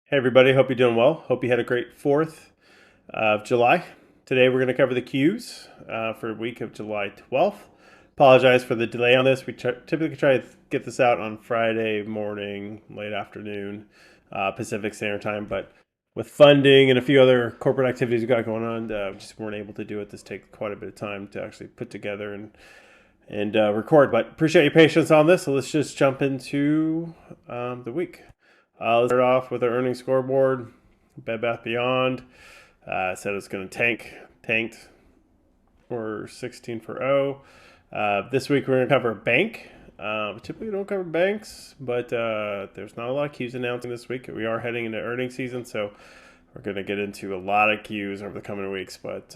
Hey everybody, hope you're doing well. Hope you had a great 4th of July. Today we're going to cover the Qs for the week of July 12th. Apologize for the delay on this. We typically try to get this out on Friday morning, late afternoon, Pacific Standard Time, but with funding and a few other corporate activities we got going on, we just weren't able to do it. This takes quite a bit of time to actually put together and record, but appreciate your patience on this. So let's just jump into the week. Let's start off with our earnings scoreboard. Bed Bath Beyond said it's going to tanked for 16 for O. This week we're going to cover bank. Typically we don't cover banks, but there's not a lot of Qs announcing this week. We are heading into earnings season, so we're going to get into a lot of Qs over the coming weeks, but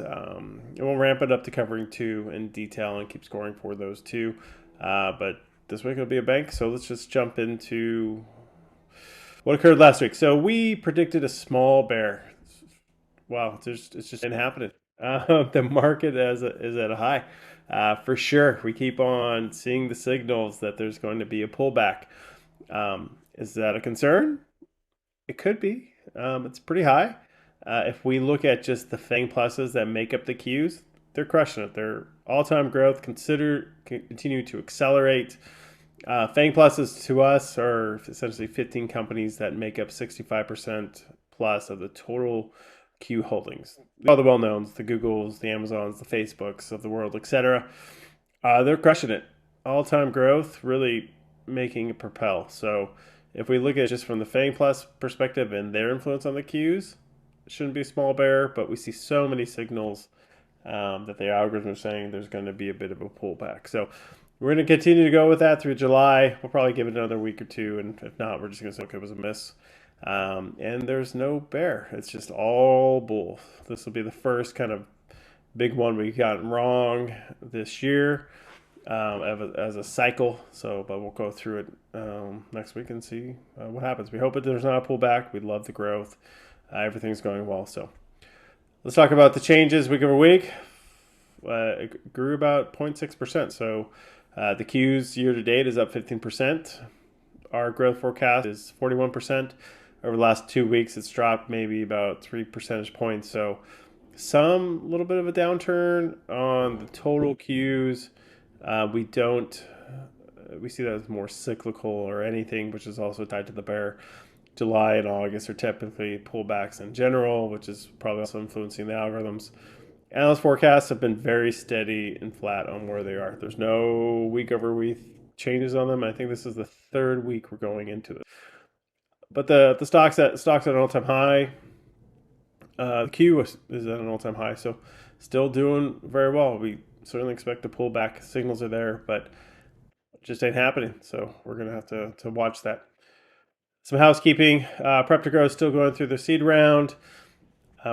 we'll ramp it up to covering 2 in detail and keep scoring for those 2. But this week it'll be a bank, so let's just jump into what occurred last week. So we predicted a small bear. Wow, it's just ain't happening. The market is at a high. For sure, we keep on seeing the signals that there's going to be a pullback. Is that a concern? It could be. It's pretty high. If we look at just the FAANG pluses that make up the Qs, they're crushing it. Their all-time growth continue to accelerate. FAANG pluses to us are essentially 15 companies that make up 65% plus of the total Q holdings. All the well-knowns, the Googles, the Amazons, the Facebooks of the world, etc. They're crushing it. All-time growth, really making it propel. So if we look at it just from the FAANG plus perspective and their influence on the Qs, it shouldn't be a small bear, but we see so many signals that the algorithms are saying there's going to be a bit of a pullback. So we're going to continue to go with that through July. We'll probably give it another week or 2, and if not, we're just going to say, okay, it was a miss. And there's no bear. It's just all bull. This will be the first kind of big one we got wrong this year as a cycle. So, but we'll go through it next week and see what happens. We hope that there's not a pullback. We love the growth. Everything's going well. So let's talk about the changes week over week. It grew about 0.6%. So the Qs year to date is up 15%. Our growth forecast is 41%. Over the last 2 weeks, it's dropped maybe about 3 percentage points. So some little bit of a downturn on the total Qs. We see that as more cyclical or anything, which is also tied to the bear. July and August are typically pullbacks in general, which is probably also influencing the algorithms. Analyst forecasts have been very steady and flat on where they are. There's no week over week changes on them. I think this is the 3rd week we're going into it. But the stocks at an all-time high. The Q is at an all-time high, so still doing very well. We certainly expect a pullback. Signals are there, but it just ain't happening. So we're gonna have to watch that. Some housekeeping. Prep to Grow is still going through the seed round.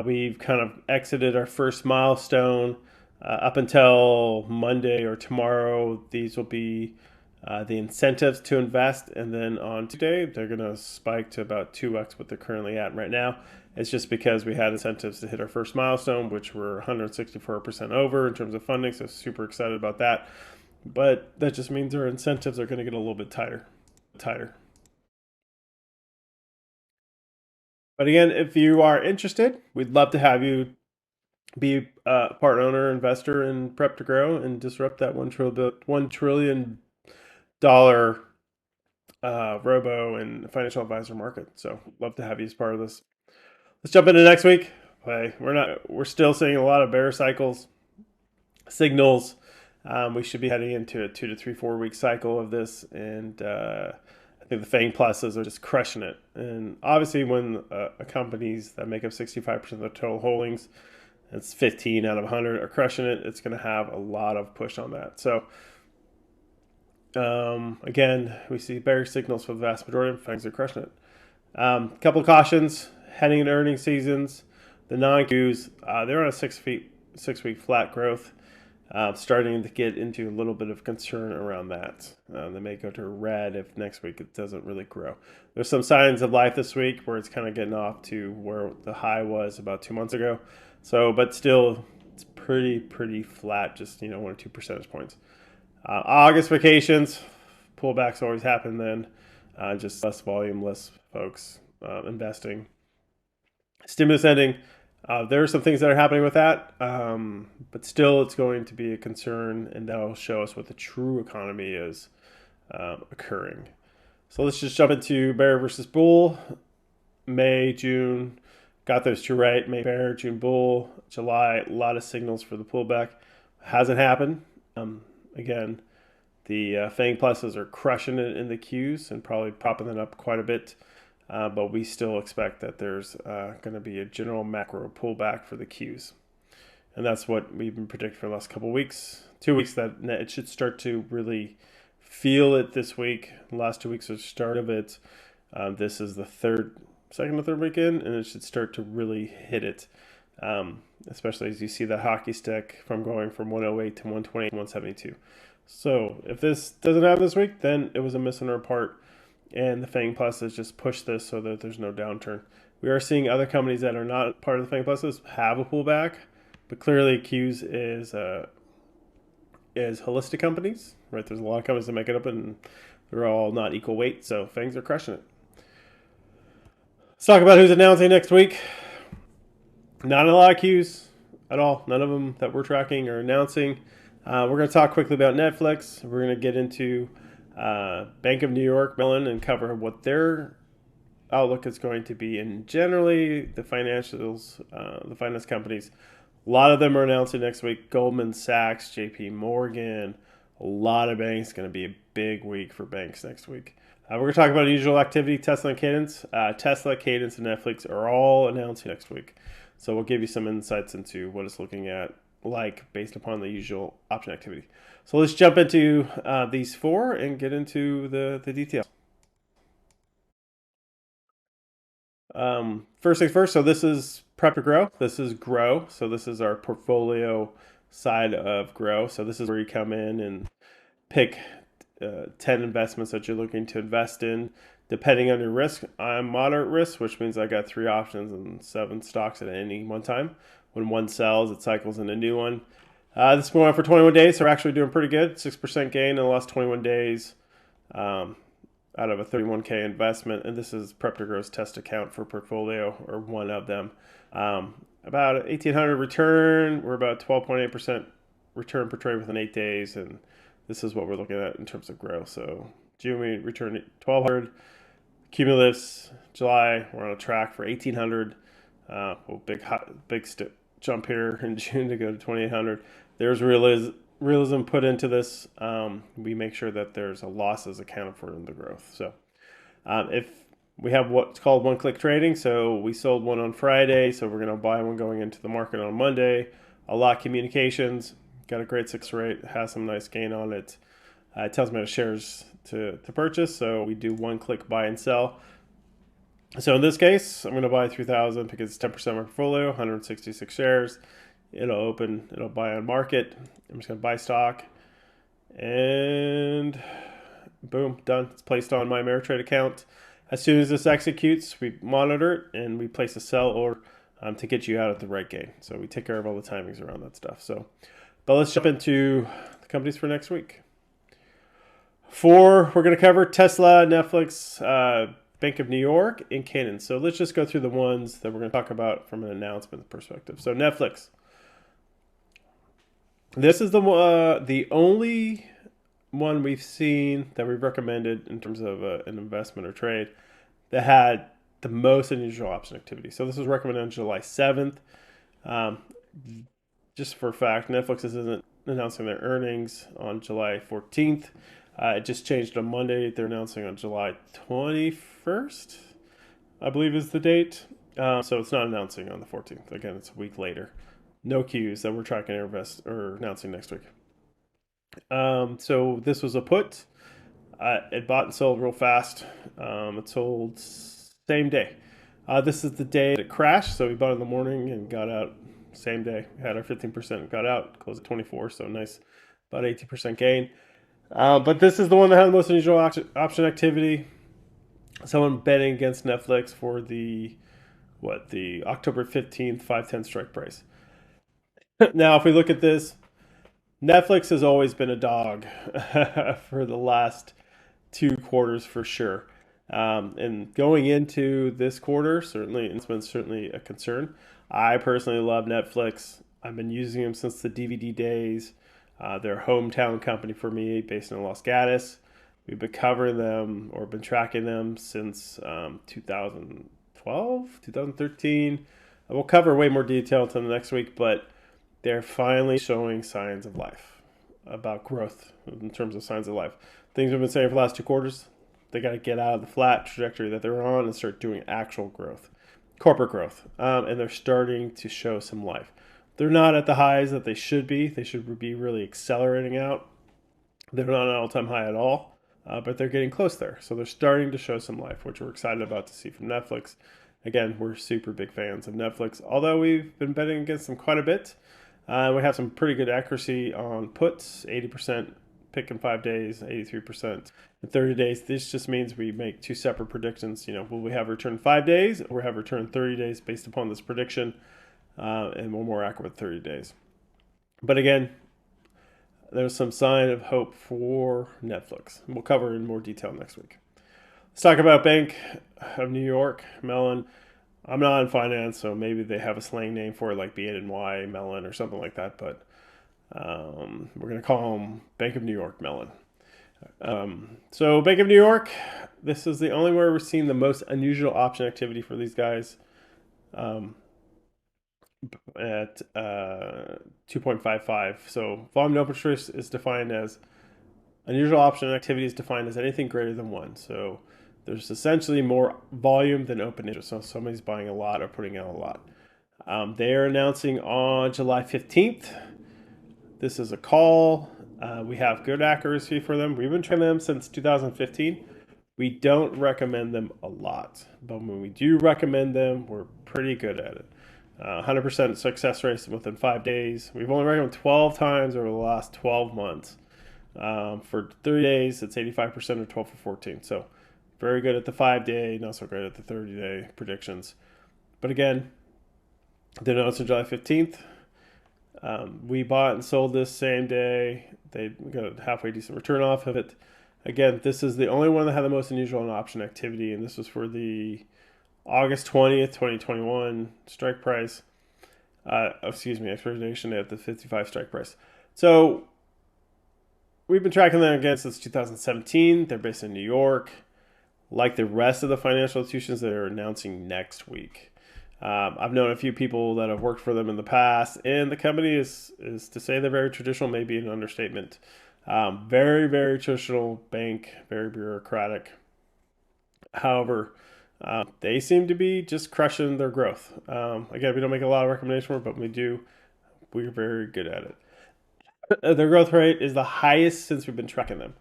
We've kind of exited our first milestone. Up until Monday or tomorrow, these will be the incentives to invest, and then on today, they're going to spike to about 2x what they're currently at right now. It's just because we had incentives to hit our first milestone, which were 164% over in terms of funding, so super excited about that. But that just means our incentives are going to get a little bit tighter. But again, if you are interested, we'd love to have you be a part owner, investor in Prep to Grow and disrupt that $1 trillion robo and financial advisor market. So love to have you as part of this. Let's jump into next week. We're still seeing a lot of bear signals. We should be heading into a 2 to 3, 4 week cycle of this, and I think the FAANG pluses are just crushing it. And obviously, when companies that make up 65% of the total holdings, it's 15 out of 100 are crushing it, it's going to have a lot of push on that. So again, we see bearish signals for the vast majority of FAANGs are crushing it. A couple of cautions heading into earnings seasons. The non-Qs, they're on a 6 week flat growth. Starting to get into a little bit of concern around that. They may go to red if next week it doesn't really grow. There's some signs of life this week where it's kind of getting off to where the high was about 2 months ago. So, but still, it's pretty flat, just 1 or 2 percentage points. August vacations, pullbacks always happen then. Just less volume, less folks investing. Stimulus ending. There are some things that are happening with that, but still it's going to be a concern, and that will show us what the true economy is occurring. So let's just jump into bear versus bull. May, June, got those two right. May bear, June bull. July, a lot of signals for the pullback. Hasn't happened. Again, the FAANG pluses are crushing it in the Qs and probably propping them up quite a bit. But we still expect that there's going to be a general macro pullback for the Qs. And that's what we've been predicting for the last couple of weeks. 2 weeks that it should start to really feel it this week. The last 2 weeks are the start of it. This is the second or third weekend, and it should start to really hit it. Especially as you see that hockey stick from going from 108 to 120 to 172. So if this doesn't happen this week, then it was a miss on our part. And the FAANG pluses just push this so that there's no downturn. We are seeing other companies that are not part of the FAANG pluses have a pullback, but clearly Qs is holistic companies, right? There's a lot of companies that make it up, and they're all not equal weight, so FAANGs are crushing it. Let's talk about who's announcing next week. Not a lot of Qs at all. None of them that we're tracking are announcing. We're going to talk quickly about Netflix. We're going to get into Bank of New York, Mellon, and cover what their outlook is going to be. And generally, the financials, the finance companies, a lot of them are announcing next week. Goldman Sachs, JP Morgan, a lot of banks. Going to be a big week for banks next week. We're going to talk about unusual activity, Tesla and Cadence. Tesla, Cadence, and Netflix are all announcing next week. So we'll give you some insights into what it's looking at like based upon the usual option activity. So let's jump into these four and get into the details. First things first, so this is Prep to Grow. This is Grow. So this is our portfolio side of Grow. So this is where you come in and pick 10 investments that you're looking to invest in. Depending on your risk, I'm moderate risk, which means I got 3 options and 7 stocks at any one time. When one sells, it cycles in a new one. This is going on for 21 days, so we're actually doing pretty good. 6% gain in the last 21 days out of a 31K investment. And this is Prep to Grow's test account for portfolio, or one of them. About 1,800 return. We're about 12.8% return per trade within 8 days. And this is what we're looking at in terms of growth. So June, we returned 1,200. Cumulatives, July, we're on a track for 1,800. Big jump here in June to go to 2,800. There's realism put into this. We make sure that there's a losses accounted for in the growth. So if we have what's called one-click trading, so we sold one on Friday, so we're going to buy one going into the market on Monday. A lot communications, got a great 6 rate, has some nice gain on it. It tells me the shares to purchase, so we do one-click buy and sell. So in this case, I'm going to buy 3,000 because it's 10% of my portfolio, 166 shares. It'll buy on market. I'm just going to buy stock, and boom, done. It's placed on my Ameritrade account. As soon as this executes, we monitor it and we place a sell order to get you out at the right gain. So we take care of all the timings around that stuff. But let's jump into the companies for next week. 4, we're going to cover Tesla, Netflix, Bank of New York, and Cadence. So let's just go through the ones that we're going to talk about from an announcement perspective. So Netflix. This is the only one we've seen that we've recommended in terms of an investment or trade that had the most unusual option activity. So this was recommended on July 7th. Just for a fact, Netflix isn't announcing their earnings on July 14th. It just changed on Monday. They're announcing on July 21st, I believe is the date. So it's not announcing on the 14th. Again, it's a week later. No Qs that we're tracking or announcing next week. So this was a put. It bought and sold real fast. It sold same day. This is the day it crashed. So we bought in the morning and got out same day. We had our 15%, got out, closed at 24. So nice, about 18% gain. But this is the one that had the most unusual option activity. Someone betting against Netflix for the October 15th 510 strike price. Now, if we look at this, Netflix has always been a dog for the last 2 quarters for sure. And going into this quarter, certainly it's been certainly a concern. I personally love Netflix. I've been using them since the DVD days. They're a hometown company for me, based in Los Gatos. We've been covering them or been tracking them since 2012, 2013. We'll cover way more detail until the next week, but they're finally showing signs of life, about growth in terms of signs of life. Things we've been saying for the last 2 quarters, they got to get out of the flat trajectory that they're on and start doing actual growth, corporate growth. And they're starting to show some life. They're not at the highs that they should be. They should be really accelerating out. They're not an all-time high at all, but they're getting close there. So they're starting to show some life, which we're excited about to see from Netflix. Again, we're super big fans of Netflix, although we've been betting against them quite a bit. We have some pretty good accuracy on puts, 80% pick in 5 days, 83% in 30 days. This just means we make two separate predictions. Will we have a return in 5 days or have a return in 30 days based upon this prediction? And we're more accurate with 30 days. But again, there's some sign of hope for Netflix. We'll cover in more detail next week. Let's talk about Bank of New York, Mellon. I'm not in finance, so maybe they have a slang name for it, like BNY Mellon or something like that. But we're going to call them Bank of New York Mellon. So Bank of New York, this is the only where we're seeing the most unusual option activity for these guys. At 2.55. So volume no interest is defined as unusual option activity is defined as anything greater than 1. So there's essentially more volume than open interest. So somebody's buying a lot or putting out a lot. They are announcing on July 15th. This is a call. We have good accuracy for them. We've been trying them since 2015. We don't recommend them a lot, but when we do recommend them, we're pretty good at it. 100% success rate within 5 days. We've only recommended 12 times over the last 12 months. For 30 days, it's 85% or 12 for 14. So very good at the 5-day, not so great at the 30-day predictions. But again, they announced on July 15th. We bought and sold this same day. They got a halfway decent return off of it. Again, this is the only one that had the most unusual option activity, and this was for the August 20th, 2021 strike price. Expiration at the 55 strike price. So we've been tracking them again since 2017. They're based in New York, like the rest of the financial institutions that are announcing next week. I've known a few people that have worked for them in the past, and the company is to say they're very traditional, maybe an understatement. Very, very traditional bank, very bureaucratic. However, they seem to be just crushing their growth. Again, we don't make a lot of recommendations for it, but we do. We're very good at it. Their growth rate is the highest since we've been tracking them.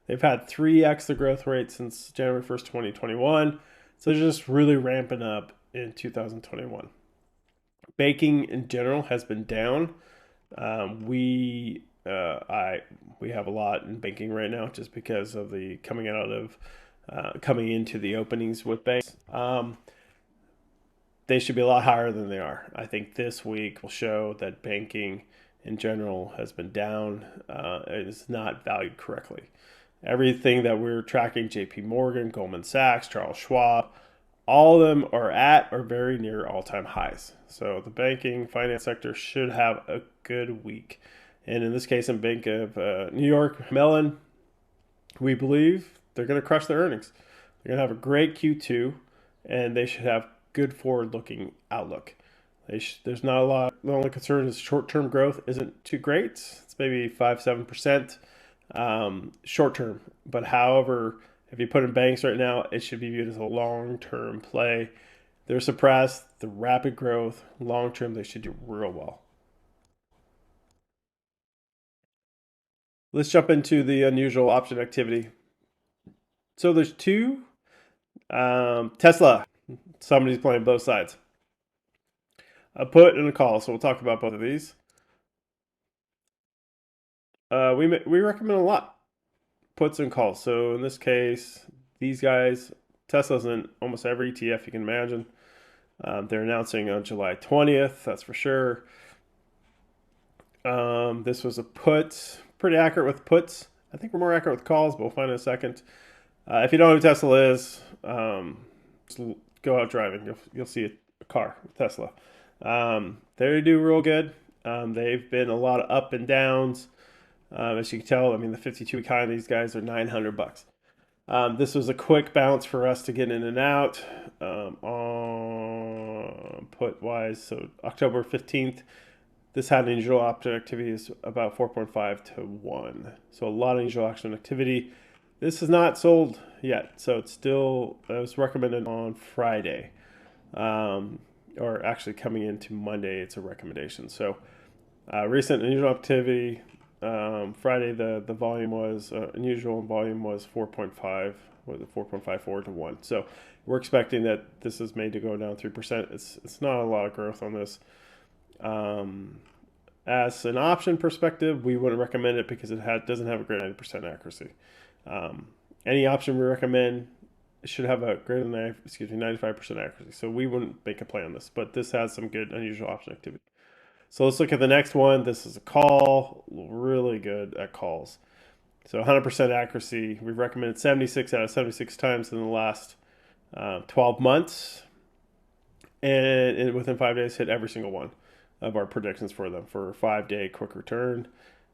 They've had 3x the growth rate since January 1st, 2021. So they're just really ramping up in 2021. Banking in general has been down. We have a lot in banking right now just because of the coming into the openings with banks. They should be a lot higher than they are. I think this week will show that banking in general has been down. It is not valued correctly. Everything that we're tracking, JP Morgan, Goldman Sachs, Charles Schwab, all of them are at or very near all-time highs. So the banking finance sector should have a good week. And in this case, in Bank of New York, Mellon, we believe they're going to crush their earnings. They're going to have a great Q2, and they should have good forward-looking outlook. There's not a lot. The only concern is short-term growth isn't too great. It's maybe 5-7% short-term. But however, if you put in banks right now, it should be viewed as a long-term play. They're suppressed, the rapid growth, long-term, they should do real well. Let's jump into the unusual option activity. So there's two. Tesla, somebody's playing both sides. A put and a call, so we'll talk about both of these. We recommend a lot, puts and calls. So in this case, these guys, Tesla's in almost every ETF you can imagine. They're announcing on July 20th, that's for sure. This was a put, pretty accurate with puts. I think we're more accurate with calls, but we'll find in a second. If you don't know who Tesla is, just go out driving. You'll see a car, Tesla. They do real good. They've been a lot of up and downs. As you can tell, I mean, the 52-week high on these guys are $900. This was a quick bounce for us to get in and out on put wise. So October 15th, this had unusual option activity is about 4.5 to 1. So a lot of unusual option activity. This is not sold yet, so it's still, it was recommended on Friday, or actually coming into Monday, it's a recommendation. So recent unusual activity, Friday the volume was, unusual volume was 4.5, was it 4.54 to 1. So we're expecting that this is made to go down 3%. It's not a lot of growth on this. As an option perspective, we wouldn't recommend it because doesn't have a great 90% accuracy. Any option we recommend should have a greater than 95% accuracy. So we wouldn't make a play on this, but this has some good unusual option activity. So let's look at the next one. This is a call, really good at calls. So 100% accuracy. We've recommended 76 out of 76 times in the last 12 months, and within 5 days hit every single one of our predictions for them for a 5-day quick return.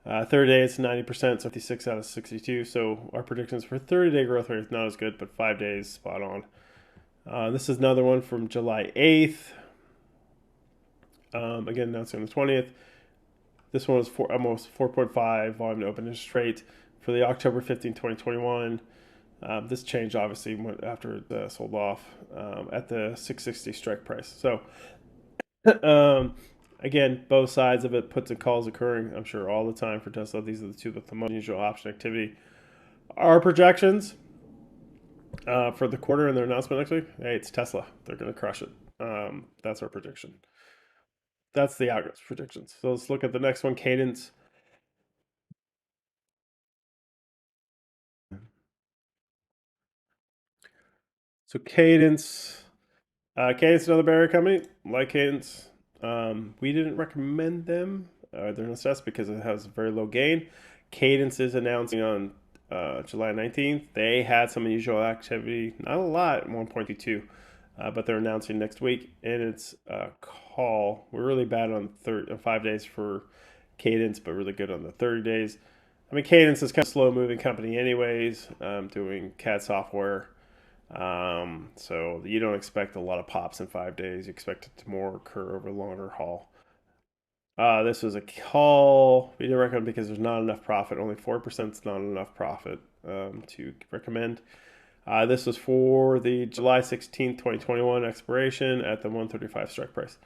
30 days, 90%, so 56 out of 62. So our predictions for 30-day growth rate is not as good, but 5 days, spot on. This is another one from July 8th. Again, announced on the 20th. This one was almost 4.5 volume to open interest rate for the October 15, 2021. This changed obviously after it sold off at the 660 strike price. So again, both sides of it, puts and calls occurring, I'm sure, all the time for Tesla. These are the two with the most unusual option activity. Our projections for the quarter and their announcement next week, hey, it's Tesla. They're going to crush it. That's our prediction. That's the algorithm's predictions. So let's look at the next one, Cadence. So Cadence, another barrier company, like Cadence. We didn't recommend them. They're not stressed because it has a very low gain. Cadence is announcing on July 19th. They had some unusual activity, not a lot, 1.22, but they're announcing next week, and it's a call. We're really bad on 5 days for Cadence, but really good on the 30 days. I mean, Cadence is kind of a slow-moving company anyways, doing CAD software. So you don't expect a lot of pops in 5 days. You expect it to more occur over a longer haul. This was a call. We didn't recommend because there's not enough profit. Only 4% is not enough profit to recommend. This was for the July 16th, 2021 expiration at the 135 strike price.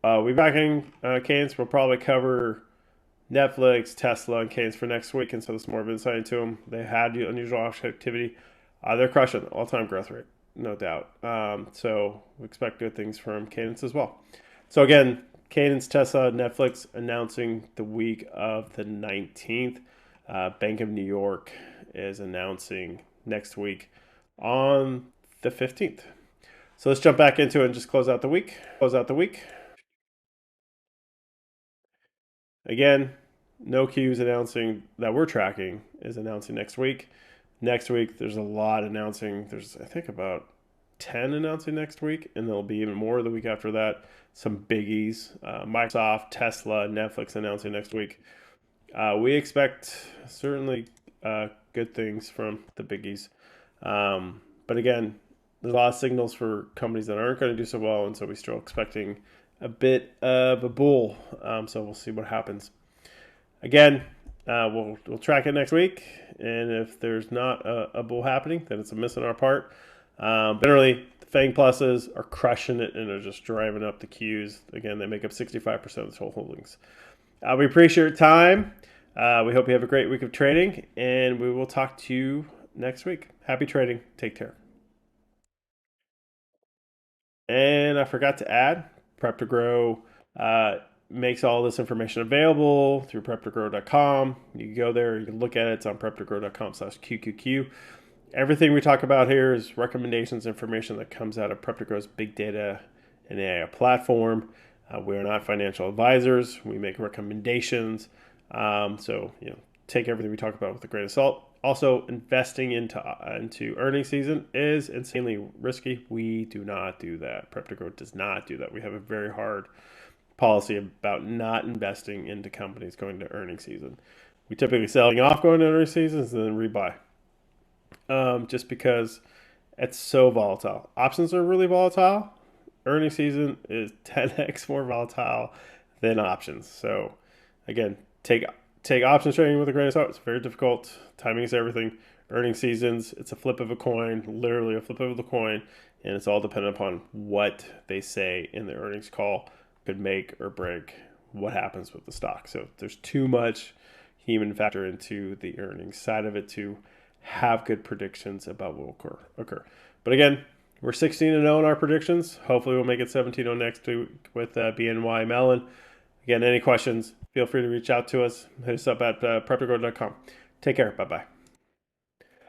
We backing Cadence. We'll probably cover Netflix, Tesla, and Cadence for next week, and so there's more of insight into them. They had unusual option activity. They're crushing all-time growth rate, no doubt. So we expect good things from Cadence as well. So again, Cadence, Tesla, Netflix announcing the week of the 19th. Bank of New York is announcing next week on the 15th. So let's jump back into it and just close out the week. Again, no Q's announcing that we're tracking is announcing next week. Next week, there's a lot announcing. There's, I think, about 10 announcing next week, and there'll be even more the week after that. Some biggies, Microsoft, Tesla, Netflix announcing next week. We expect certainly good things from the biggies. But again, there's a lot of signals for companies that aren't going to do so well, and so we're still expecting a bit of a bull. So we'll see what happens. Again, we'll track it next week, and if there's not a bull happening, then it's a miss on our part. Generally, the FAANG pluses are crushing it and are just driving up the Qs. Again, they make up 65% of the total holdings. We appreciate your time. We hope you have a great week of trading, and we will talk to you next week. Happy trading. Take care. And I forgot to add, Prep to Grow makes all this information available through prep2grow.com. You can go there, you can look at it. It's on prep2grow.com/QQQ. Everything we talk about here is recommendations, information that comes out of Prep2Grow's big data and AI platform. We are not financial advisors. We make recommendations. So take everything we talk about with a grain of salt. Also, investing into earnings season is insanely risky. We do not do that. PrepToGrow does not do that. We have a very hard policy about not investing into companies going to earnings season. We typically selling off going to earnings seasons and then rebuy, just because it's so volatile. Options are really volatile. Earnings season is 10x more volatile than options. So again, take options trading with a grain of salt. It's very difficult. Timing is everything. Earnings seasons, it's a flip of a coin, literally a flip of the coin, and it's all dependent upon what they say in the earnings call could make or break what happens with the stock. So there's too much human factor into the earnings side of it to have good predictions about what will occur. But again, we're 16-0 in our predictions. Hopefully we'll make it 17-0 next week with BNY Mellon. Again, any questions, feel free to reach out to us. Hit us up at preptogrow.com. Take care. Bye-bye.